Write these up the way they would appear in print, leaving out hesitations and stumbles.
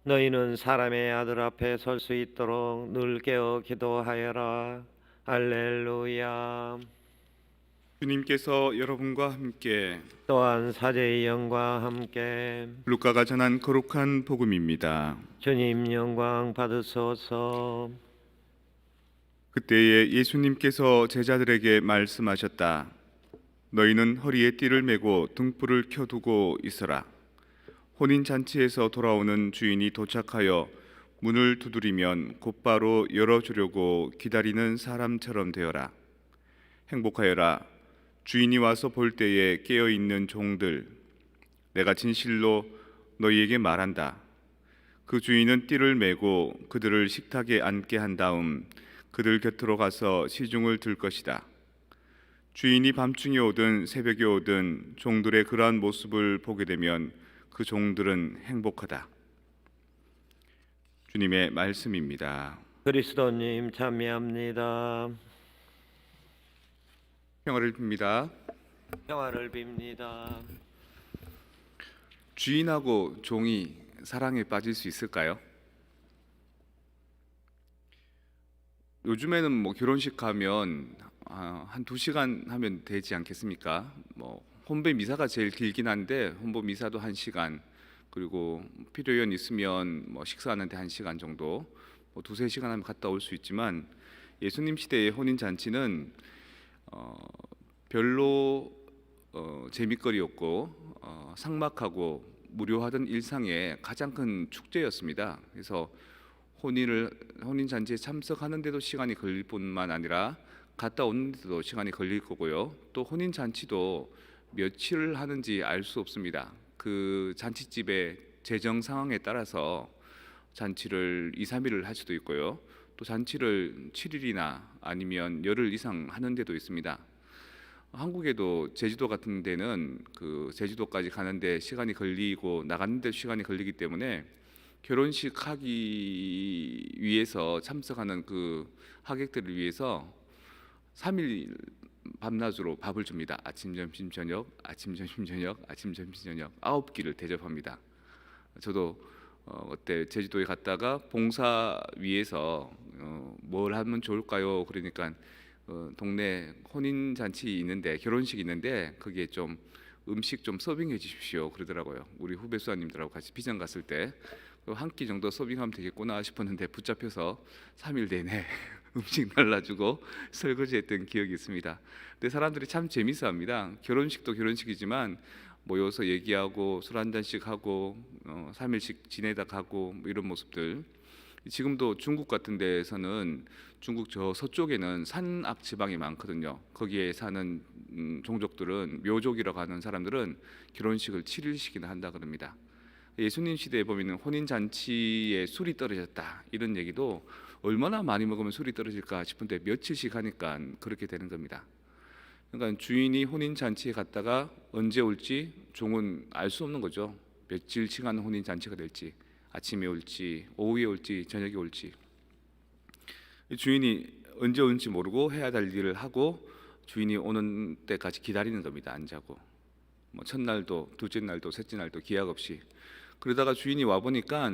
너희는 사람의 아들 앞에 설 수 있도록 늘 깨어 기도하여라. 할렐루야. 주님께서 여러분과 함께 또한 사제의 영과 함께 루카가 전한 거룩한 복음입니다. 주님 영광 받으소서. 그때에 예수님께서 제자들에게 말씀하셨다. 너희는 허리에 띠를 메고 등불을 켜두고 있어라. 혼인 잔치에서 돌아오는 주인이 도착하여 문을 두드리면 곧바로 열어주려고 기다리는 사람처럼 되어라. 행복하여라. 주인이 와서 볼 때에 깨어 있는 종들. 내가 진실로 너희에게 말한다. 그 주인은 띠를 메고 그들을 식탁에 앉게 한 다음 그들 곁으로 가서 시중을 들 것이다. 주인이 밤중에 오든 새벽에 오든 종들의 그러한 모습을 보게 되면 그 종들은 행복하다. 주님의 말씀입니다. 그리스도님 참여합니다. 평화를 빕니다. 평화를 빕니다. 주인하고 종이 사랑에 빠질 수 있을까요? 요즘에는 뭐 결혼식 가면 한 2시간 하면 되지 않겠습니까? 뭐 혼배 미사가 제일 길긴 한데 혼보 미사도 1시간, 그리고 필요연 있으면 뭐 식사하는데 1시간 정도, 뭐 2-3시간 하면 갔다 올 수 있지만 예수님 시대의 혼인 잔치는 별로 재미거리였고 삭막하고 무료하던 일상의 가장 큰 축제였습니다. 그래서 혼인 잔치에 참석하는데도 시간이 걸릴 뿐만 아니라 갔다 오는데도 시간이 걸릴 거고요. 또 혼인 잔치도 며칠 하는지 알 수 없습니다. 그 잔치집의 재정 상황에 따라서 잔치를 2-3일을 할 수도 있고요. 또 잔치를 7일이나 아니면 열흘 이상 하는 데도 있습니다. 한국에도 제주도 같은 데는 그 제주도까지 가는데 시간이 걸리고 나가는데 시간이 걸리기 때문에 결혼식 하기 위해서 참석하는 그 하객들을 위해서 3일 밤낮으로 밥을 줍니다. 아침, 점심, 저녁, 아침, 점심, 저녁, 아침, 점심, 저녁 9끼를 대접합니다. 저도 그때 제주도에 갔다가 봉사 위해서 뭘 하면 좋을까요? 그러니까 동네 혼인 잔치 있는데, 결혼식 있는데 거기에 좀 음식 좀 서빙해 주십시오 그러더라고요. 우리 후배 수사님들하고 같이 비전 갔을 때 한 끼 정도 서빙하면 되겠구나 싶었는데 붙잡혀서 3일 내내 음식 날라주고 설거지했던 기억이 있습니다. 근데 사람들이 참 재밌어합니다. 결혼식도 결혼식이지만 모여서 얘기하고 술 한 잔씩 하고 3일씩 지내다 가고 뭐 이런 모습들. 지금도 중국 같은 데에서는, 중국 저 서쪽에는 산악 지방이 많거든요. 거기에 사는 종족들은, 묘족이라고 하는 사람들은 결혼식을 7일씩이나 한다 그럽니다. 예수님 시대에 보면 혼인 잔치에 술이 떨어졌다 이런 얘기도, 얼마나 많이 먹으면 술이 떨어질까 싶은데 며칠씩 하니까 그렇게 되는 겁니다. 그러니까 주인이 혼인 잔치에 갔다가 언제 올지 종은 알 수 없는 거죠. 며칠씩 하는 혼인 잔치가 될지, 아침에 올지 오후에 올지 저녁에 올지. 주인이 언제 올지 모르고 해야 될 일을 하고 주인이 오는 때까지 기다리는 겁니다. 안 자고. 뭐 첫날도 둘째 날도 셋째 날도 기약 없이. 그러다가 주인이 와 보니까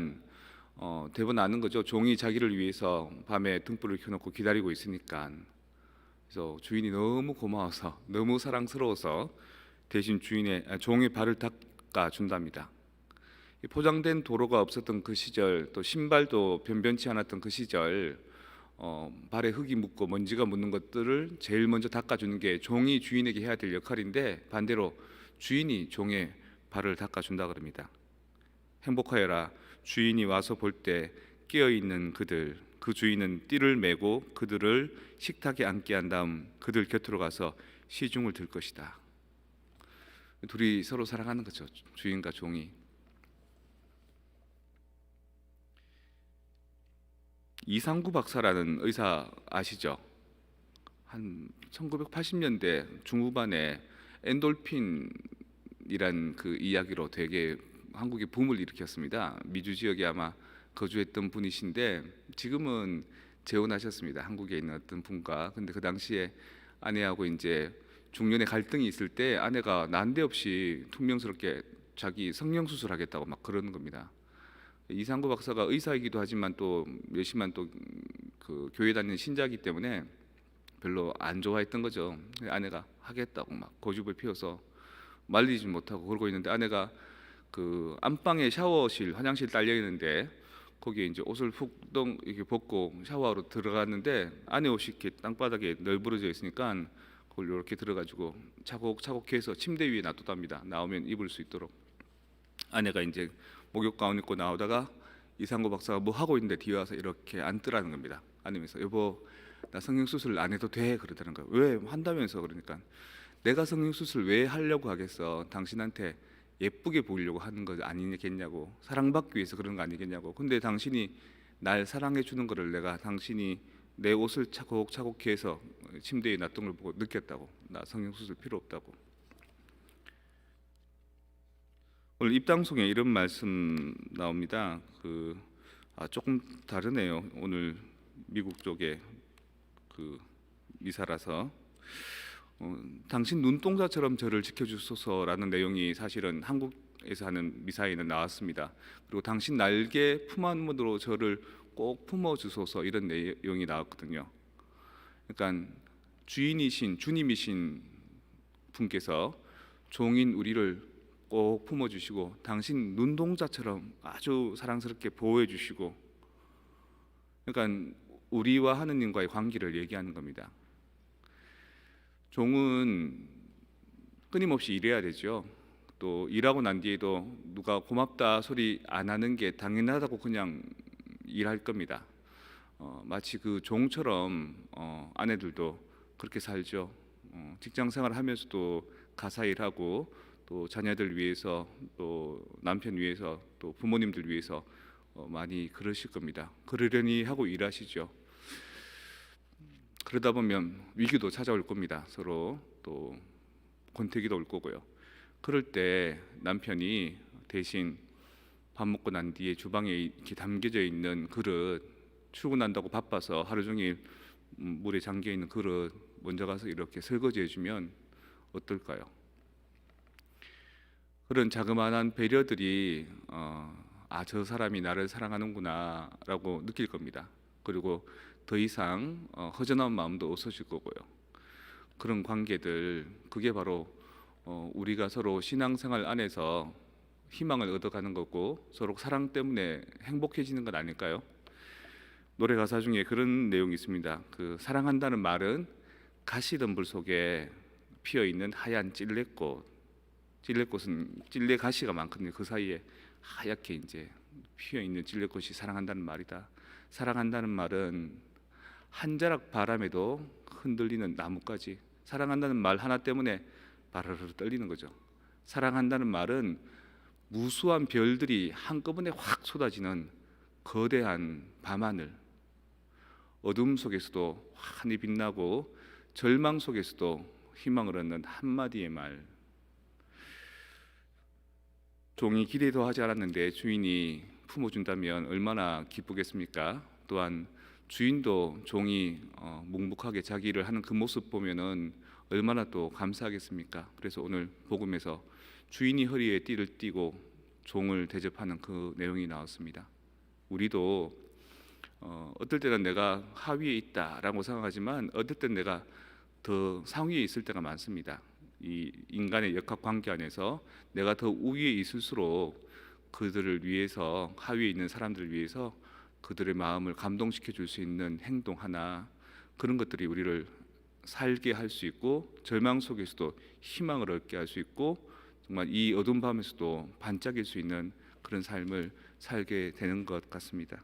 대번 아는 거죠. 종이 자기를 위해서 밤에 등불을 켜놓고 기다리고 있으니까. 그래서 주인이 너무 고마워서, 너무 사랑스러워서 대신 종의 발을 닦아 준답니다. 포장된 도로가 없었던 그 시절, 또 신발도 변변치 않았던 그 시절, 발에 흙이 묻고 먼지가 묻는 것들을 제일 먼저 닦아주는 게 종이 주인에게 해야 될 역할인데, 반대로 주인이 종의 발을 닦아준다 그럽니다. 행복하여라. 주인이 와서 볼 때 깨어있는 그들. 그 주인은 띠를 메고 그들을 식탁에 앉게 한 다음 그들 곁으로 가서 시중을 들 것이다. 둘이 서로 사랑하는 거죠. 주인과 종이. 이상구 박사라는 의사 아시죠? 한 1980년대 중후반에 엔돌핀이란 그 이야기로 되게 한국에 붐을 일으켰습니다. 미주 지역에 아마 거주했던 분이신데 지금은 재혼하셨습니다. 한국에 있는 어떤 분과. 근데 그 당시에 아내하고 이제 중년의 갈등이 있을 때 아내가 난데없이 퉁명스럽게 자기 성형 수술하겠다고 막 그러는 겁니다. 이상구 박사가 의사이기도 하지만 또 몇십만 또 그 교회 다니는 신자이기 때문에 별로 안 좋아했던 거죠. 아내가 하겠다고 막 고집을 피워서 말리지 못하고 그러고 있는데, 아내가 그 안방에 샤워실 화장실 딸려 있는데 거기에 이제 옷을 훅 이렇게 벗고 샤워하러 들어갔는데 아내 옷이 이렇게 땅바닥에 널브러져 있으니까 그걸 이렇게 들어가지고 차곡차곡해서 침대 위에 놔뒀답니다. 나오면 입을 수 있도록. 아내가 이제 목욕 가운 입고 나오다가 이상구 박사가 뭐 하고 있는데 뒤에 와서 이렇게 앉더라는 겁니다. 앉으면서 여보, 나 성형수술 안 해도 돼 그러더라는 거예요. 왜 한다면서? 그러니까 내가 성형수술 왜 하려고 하겠어? 당신한테 예쁘게 보이려고 하는 거 아니겠냐고, 사랑받기 위해서 그런 거 아니겠냐고. 근데 당신이 날 사랑해 주는 거를 내가 당신이 내 옷을 차곡차곡 해서 침대에 놔둔 걸 보고 느꼈다고. 나 성형수술 필요 없다고. 오늘 입당송에 이런 말씀 나옵니다. 조금 다르네요. 오늘 미국 쪽에 그 미사라서 당신 눈동자처럼 저를 지켜주소서라는 내용이 사실은 한국에서 하는 미사에는 나왔습니다. 그리고 당신 날개 품 안으로 저를 꼭 품어주소서 이런 내용이 나왔거든요. 그러니까 주인이신 주님이신 분께서 종인 우리를 꼭 품어주시고 당신 눈동자처럼 아주 사랑스럽게 보호해주시고, 그러니까 우리와 하느님과의 관계를 얘기하는 겁니다. 종은 끊임없이 일해야 되죠. 또 일하고 난 뒤에도 누가 고맙다 소리 안 하는 게 당연하다고 그냥 일할 겁니다. 마치 그 종처럼 아내들도 그렇게 살죠. 직장 생활하면서도 가사 일하고 또 자녀들 위해서 또 남편 위해서 또 부모님들 위해서 많이 그러실 겁니다. 그러려니 하고 일하시죠. 그러다 보면 위기도 찾아올 겁니다. 서로 또 권태기도 올 거고요. 그럴 때 남편이 대신 밥 먹고 난 뒤에 주방에 이렇게 담겨져 있는 그릇, 출근한다고 바빠서 하루 종일 물에 잠겨 있는 그릇 먼저 가서 이렇게 설거지 해주면 어떨까요? 그런 자그마한 배려들이 저 사람이 나를 사랑하는구나라고 느낄 겁니다. 그리고 더 이상 허전한 마음도 없어질 거고요. 그런 관계들, 그게 바로 우리가 서로 신앙생활 안에서 희망을 얻어가는 거고 서로 사랑 때문에 행복해지는 건 아닐까요? 노래 가사 중에 그런 내용이 있습니다. 그 사랑한다는 말은 가시덤불 속에 피어 있는 하얀 찔레꽃. 찔레꽃은 찔레 가시가 많거든요. 그 사이에 하얗게 이제 피어 있는 찔레꽃이 사랑한다는 말이다. 사랑한다는 말은 한 자락 바람에도 흔들리는 나뭇가지. 사랑한다는 말 하나 때문에 바르르 떨리는 거죠. 사랑한다는 말은 무수한 별들이 한꺼번에 확 쏟아지는 거대한 밤하늘. 어둠 속에서도 환히 빛나고 절망 속에서도 희망을 얻는 한마디의 말. 종이 기대도 하지 않았는데 주인이 품어준다면 얼마나 기쁘겠습니까? 또한 주인도 종이 묵묵하게 자기 일을 하는 그 모습 보면은 얼마나 또 감사하겠습니까? 그래서 오늘 복음에서 주인이 허리에 띠를 띠고 종을 대접하는 그 내용이 나왔습니다. 우리도 어떨 때는 내가 하위에 있다라고 생각하지만 어떨 땐 내가 더 상위에 있을 때가 많습니다. 이 인간의 역학관계 안에서 내가 더 우위에 있을수록 그들을 위해서, 하위에 있는 사람들을 위해서 그들의 마음을 감동시켜 줄 수 있는 행동 하나, 그런 것들이 우리를 살게 할 수 있고 절망 속에서도 희망을 얻게 할 수 있고 정말 이 어두운 밤에서도 반짝일 수 있는 그런 삶을 살게 되는 것 같습니다.